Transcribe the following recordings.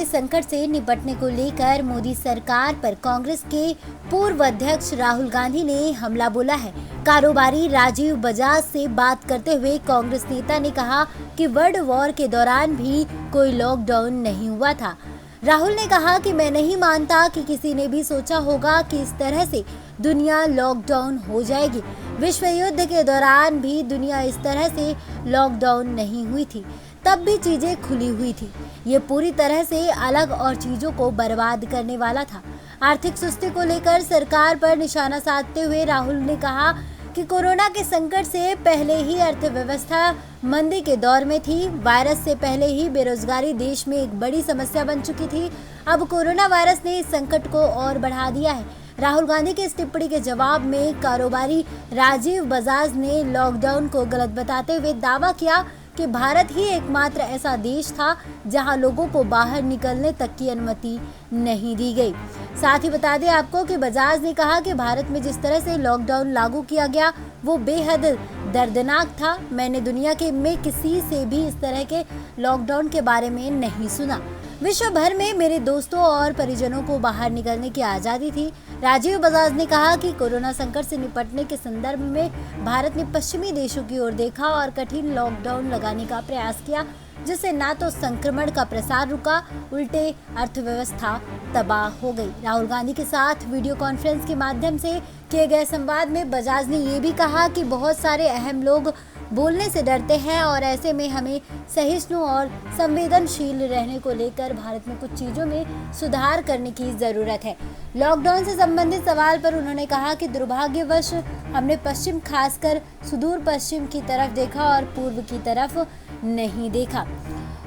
के संकट से निपटने को लेकर मोदी सरकार पर कांग्रेस के पूर्व अध्यक्ष राहुल गांधी ने हमला बोला है। कारोबारी राजीव बजाज से बात करते हुए कांग्रेस नेता ने कहा कि वर्ल्ड वॉर के दौरान भी कोई लॉकडाउन नहीं हुआ था। राहुल ने कहा कि मैं नहीं मानता कि किसी ने भी सोचा होगा कि इस तरह से दुनिया लॉकडाउन हो जाएगी। विश्व युद्ध के दौरान भी दुनिया इस तरह से लॉकडाउन नहीं हुई थी, तब भी चीजें खुली हुई थी। ये पूरी तरह से अलग और चीजों को बर्बाद करने वाला था। आर्थिक सुस्ती को लेकर सरकार पर निशाना साधते हुए राहुल ने कहा कि कोरोना के संकट से पहले ही अर्थव्यवस्था मंदी के दौर में थी। वायरस से पहले ही बेरोजगारी देश में एक बड़ी समस्या बन चुकी थी। अब कोरोना वायरस ने इस संकट को और बढ़ा दिया है। राहुल गांधी की इस टिप्पणी के जवाब में कारोबारी राजीव बजाज ने लॉकडाउन को गलत बताते हुए दावा किया कि भारत ही एकमात्र ऐसा देश था जहां लोगों को बाहर निकलने तक की अनुमति नहीं दी गई। साथ ही बता दें आपको कि बजाज ने कहा कि भारत में जिस तरह से लॉकडाउन लागू किया गया वो बेहद दर्दनाक था। मैंने दुनिया के में किसी से भी इस तरह के लॉकडाउन के बारे में नहीं सुना। विश्व भर में मेरे दोस्तों और परिजनों को बाहर निकलने की आज़ादी थी। राजीव बजाज ने कहा कि कोरोना संकट से निपटने के संदर्भ में भारत ने पश्चिमी देशों की ओर देखा और कठिन लॉकडाउन लगाने का प्रयास किया, जिससे ना तो संक्रमण का प्रसार रुका, उल्टे अर्थव्यवस्था तबाह हो गई। राहुल गांधी के साथ वीडियो कॉन्फ्रेंस के माध्यम से किए गए संवाद में बजाज ने ये भी कहा कि बहुत सारे अहम लोग बोलने से डरते हैं और ऐसे में हमें सहिष्णु और संवेदनशील रहने को लेकर भारत में कुछ चीज़ों में सुधार करने की ज़रूरत है। लॉकडाउन से संबंधित सवाल पर उन्होंने कहा कि दुर्भाग्यवश हमने पश्चिम, खासकर सुदूर पश्चिम की तरफ देखा और पूर्व की तरफ नहीं देखा।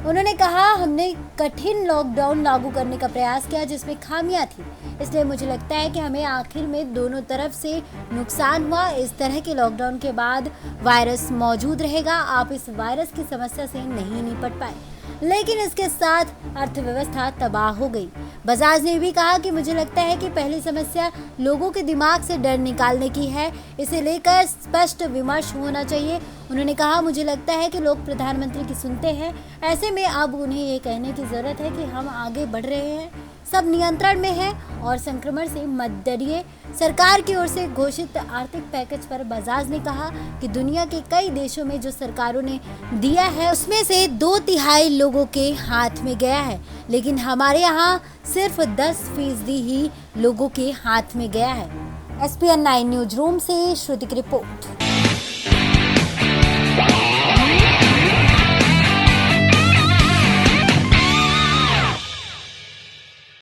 उन्होंने कहा हमने कठिन लॉकडाउन लागू करने का प्रयास किया जिसमें खामियां थी, इसलिए मुझे लगता है कि हमें आखिर में दोनों तरफ से नुकसान हुआ। इस तरह के लॉकडाउन के बाद वायरस मौजूद रहेगा। आप इस वायरस की समस्या से नहीं निपट पाए, लेकिन इसके साथ अर्थव्यवस्था तबाह हो गई। बजाज ने भी कहा कि मुझे लगता है कि पहली समस्या लोगों के दिमाग से डर निकालने की है, इसे लेकर स्पष्ट विमर्श होना चाहिए। उन्होंने कहा मुझे लगता है कि लोग प्रधानमंत्री की सुनते हैं, ऐसे में अब उन्हें ये कहने की ज़रूरत है कि हम आगे बढ़ रहे हैं, सब नियंत्रण में है और संक्रमण से मत डरिए। सरकार की ओर से घोषित आर्थिक पैकेज पर बजाज ने कहा कि दुनिया के कई देशों में जो सरकारों ने दिया है उसमें से 2/3 लोगों के हाथ में गया है, लेकिन हमारे यहाँ सिर्फ 10% ही लोगों के हाथ में गया है। SPN 9 न्यूज रूम से श्रुति की रिपोर्ट।